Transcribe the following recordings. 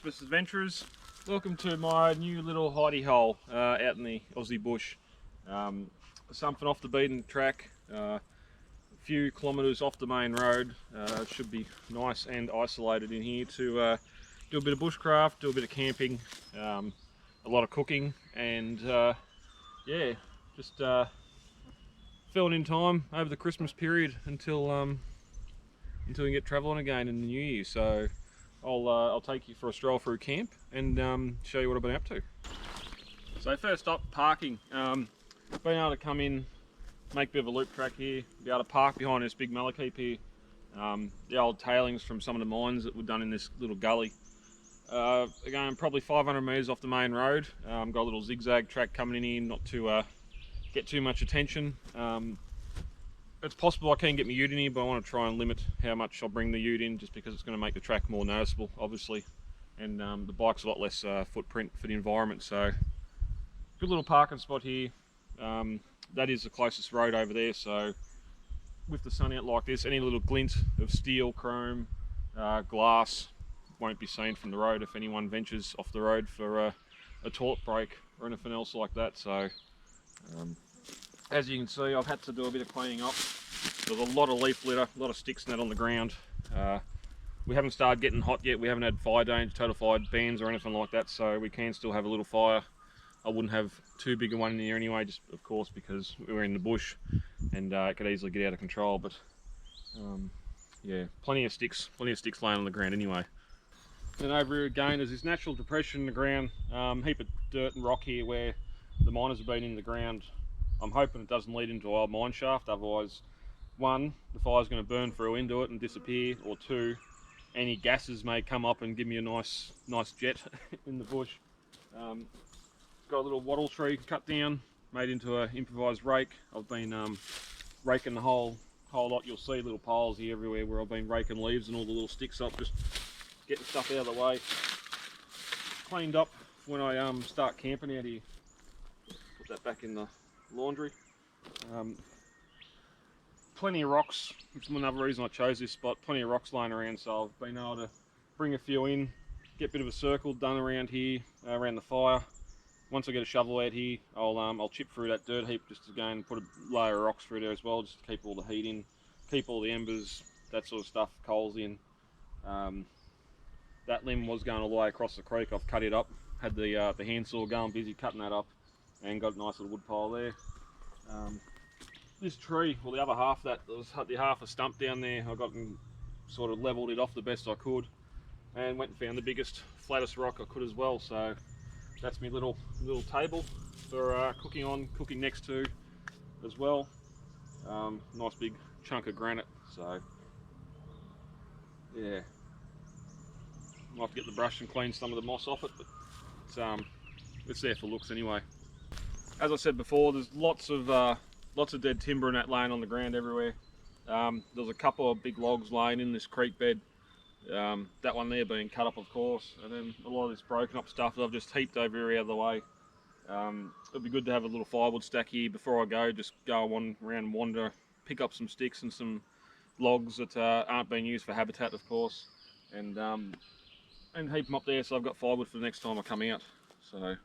Christmas adventurers. Welcome to my new little hidey hole out in the Aussie bush. Something off the beaten track, a few kilometres off the main road. Should be nice and isolated in here to do a bit of bushcraft, do a bit of camping, a lot of cooking, and yeah, just filling in time over the Christmas period until we can get travelling again in the new year. So I'll take you for a stroll through camp and show you what I've been up to. So first up, parking. Been able to come in, make a bit of a loop track here, be able to park behind this big malachite here. The old tailings from some of the mines that were done in this little gully. Again, probably 500 metres off the main road. Got a little zigzag track coming in here, not to get too much attention. It's possible I can get my ute in here, but I want to try and limit how much I'll bring the ute in, just because it's going to make the track more noticeable, obviously. And the bike's a lot less footprint for the environment, so good little parking spot here. That is the closest road over there, so with the sun out like this, any little glint of steel, chrome, glass won't be seen from the road if anyone ventures off the road for a toilet break or anything else like that. So as you can see, I've had to do a bit of cleaning up. There's a lot of leaf litter, a lot of sticks and that on the ground. We haven't started getting hot yet. We haven't had fire danger, total fire bans or anything like that, so we can still have a little fire. I wouldn't have too big a one in here anyway, just of course because we're in the bush and it could easily get out of control. But yeah, plenty of sticks laying on the ground anyway. And over here again, there's this natural depression in the ground, heap of dirt and rock here where the miners have been in the ground. I'm hoping it doesn't lead into our mine shaft, otherwise, one, the fire's going to burn through into it and disappear, or two, any gases may come up and give me a nice jet in the bush. Got a little wattle tree cut down, made into an improvised rake. I've been raking the whole lot. You'll see little piles here everywhere where I've been raking leaves and all the little sticks up, just getting stuff out of the way. Cleaned up when I start camping out here. Put that back in the laundry. Plenty of rocks, which is another reason I chose this spot. Plenty of rocks lying around, so I've been able to bring a few in, get a bit of a circle done around here, around the fire. Once I get a shovel out here, I'll chip through that dirt heap just to go and put a layer of rocks through there as well, just to keep all the heat in, keep all the embers, that sort of stuff, coals in. That limb was going all the way across the creek. I've cut it up, had the handsaw going, busy cutting that up, and got a nice little wood pile there. This tree, well, the other half, there was the half a stump down there. I got and sort of levelled it off the best I could, and went and found the biggest, flattest rock I could as well. So that's my little table for cooking next to as well. Nice big chunk of granite. So yeah, might have to get the brush and clean some of the moss off it, but it's there for looks anyway. As I said before, there's lots of dead timber and that laying on the ground everywhere. There's a couple of big logs laying in this creek bed. That one there being cut up, of course, and then a lot of this broken up stuff that I've just heaped over here out of the way. It'd be good to have a little firewood stack here before I go. Just go around and wander, pick up some sticks and some logs that aren't being used for habitat, of course, and heap them up there so I've got firewood for the next time I come out. So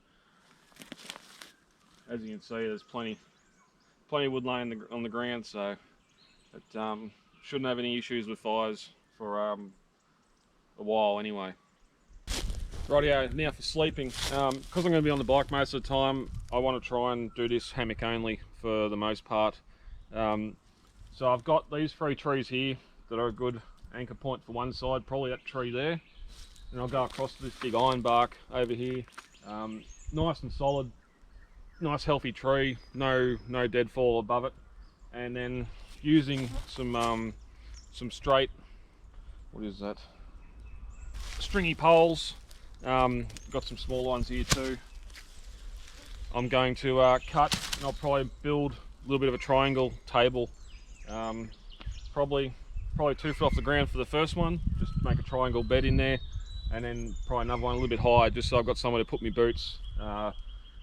as you can see, there's plenty of wood laying on the ground, so it shouldn't have any issues with fires for a while anyway. Rightio, now for sleeping. Because I'm going to be on the bike most of the time, I want to try and do this hammock only for the most part. So I've got these 3 trees here that are a good anchor point for one side, probably that tree there. And I'll go across to this big ironbark over here. Nice and solid, nice healthy tree, no deadfall above it. And then using some straight, what is that, stringy poles. Got some small ones here too. I'm going to cut, and I'll probably build a little bit of a triangle table, probably 2 foot off the ground for the first one, just make a triangle bed in there, and then probably another one a little bit higher, just so I've got somewhere to put my boots,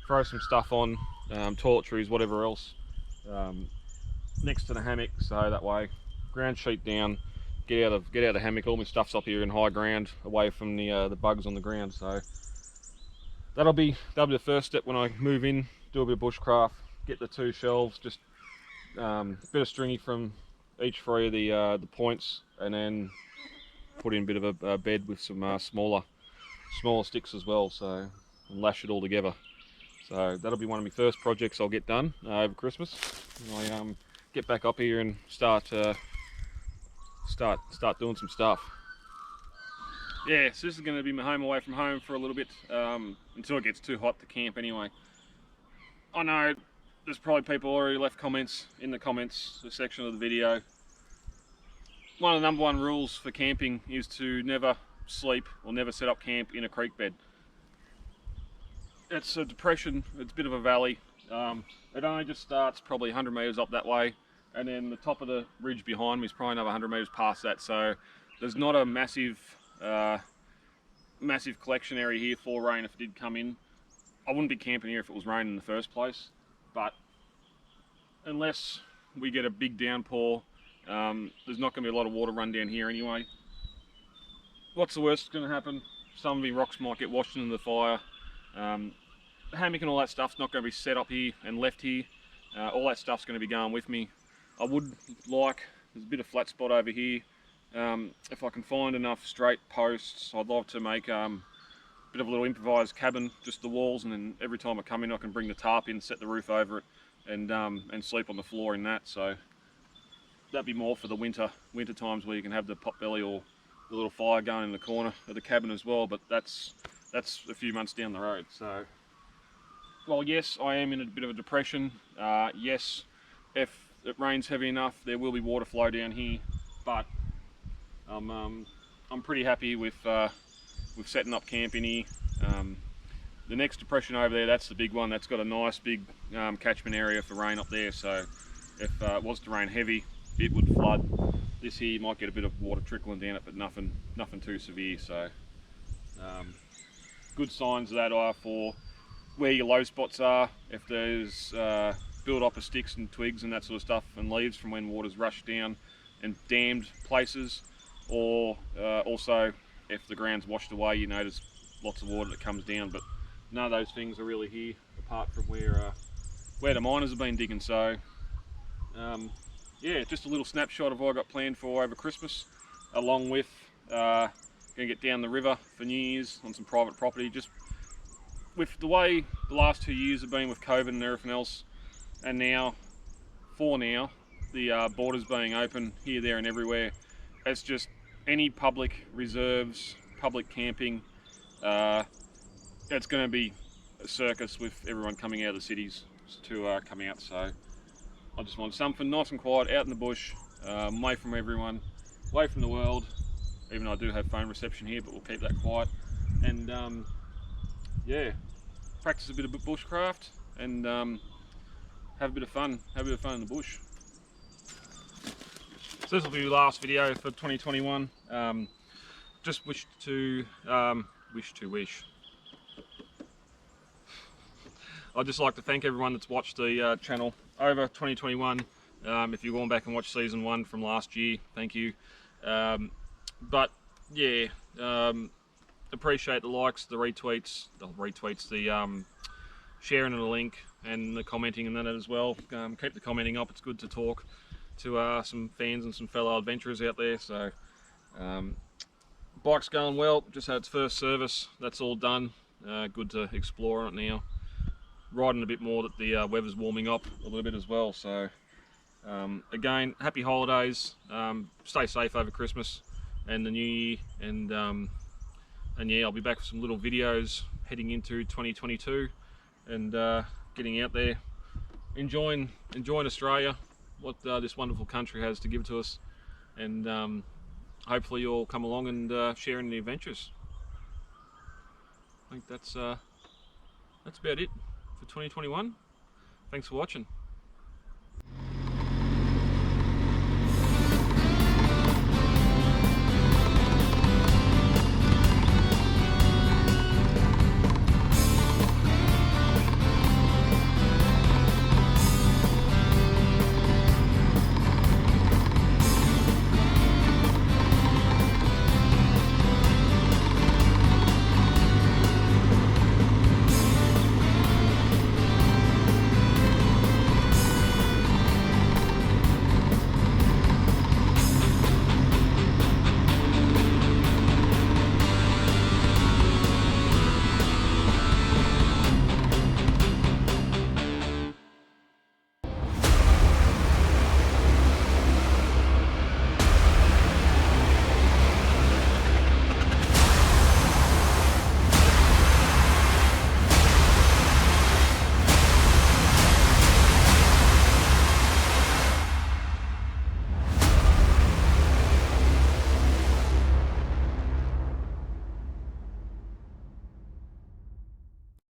throw some stuff on, toiletries, whatever else, next to the hammock, so that way ground sheet down, get out of the hammock. All my stuff's up here in high ground, away from the bugs on the ground. So that'll be the first step when I move in. Do a bit of bushcraft, get the 2 shelves, just bit of stringy from each 3 of the points, and then put in a bit of a bed with some smaller sticks as well. So and lash it all together. So that'll be one of my first projects I'll get done over Christmas. I get back up here and start doing some stuff. Yeah, so this is going to be my home away from home for a little bit, until it gets too hot to camp anyway. I know there's probably people already left comments in the comments section of the video. One of the #1 rules for camping is to never sleep or never set up camp in a creek bed. It's a depression, it's a bit of a valley. It only just starts probably 100 metres up that way, and then the top of the ridge behind me is probably another 100 metres past that, so there's not a massive collection area here for rain if it did come in. I wouldn't be camping here if it was raining in the first place, but unless we get a big downpour, there's not going to be a lot of water run down here anyway. What's the worst that's going to happen? Some of the rocks might get washed into the fire. The hammock and all that stuff's not going to be set up here and left here. All that stuff's going to be going with me. I would like, there's a bit of flat spot over here. If I can find enough straight posts, I'd love to make a bit of a little improvised cabin, just the walls, and then every time I come in I can bring the tarp in, set the roof over it, and sleep on the floor in that. So that'd be more for the winter times where you can have the pot belly or the little fire going in the corner of the cabin as well, but that's a few months down the road. So, well, yes, I am in a bit of a depression. Yes, if it rains heavy enough, there will be water flow down here, but I'm pretty happy with setting up camp in here. The next depression over there, that's the big one. That's got a nice big catchment area for rain up there, so if it was to rain heavy, it would flood. This here, you might get a bit of water trickling down it, but nothing too severe. So good signs of that are for where your low spots are. If there's build up of sticks and twigs and that sort of stuff and leaves from when water's rushed down, and dammed places, or also if the ground's washed away, you notice lots of water that comes down, but none of those things are really here apart from where the miners have been digging. So yeah, just a little snapshot of what I got planned for over Christmas, along with gonna get down the river for New Year's on some private property. Just with the way the last 2 years have been with COVID and everything else, and now the borders being open here, there and everywhere, it's just any public reserves, public camping, it's going to be a circus with everyone coming out of the cities to come out. So I just want something nice and quiet out in the bush, away from everyone, away from the world, even though I do have phone reception here, but we'll keep that quiet. And yeah, practice a bit of bushcraft and have a bit of fun in the bush. So this will be the last video for 2021. Just wish. I'd just like to thank everyone that's watched the channel over 2021. If you're going back and watch season 1 from last year, thank you. But yeah, appreciate the likes, the retweets, the sharing of the link, and the commenting and that as well. Keep the commenting up. It's good to talk to some fans and some fellow adventurers out there. So bike's going well, just had its first service, that's all done. Good to explore on it now. Riding a bit more that the weather's warming up a little bit as well. So again, happy holidays, stay safe over Christmas and the new year, and yeah, I'll be back with some little videos heading into 2022, and getting out there, enjoying Australia, what this wonderful country has to give to us, and hopefully you'll come along and share in the adventures. I think that's about it for 2021. Thanks for watching.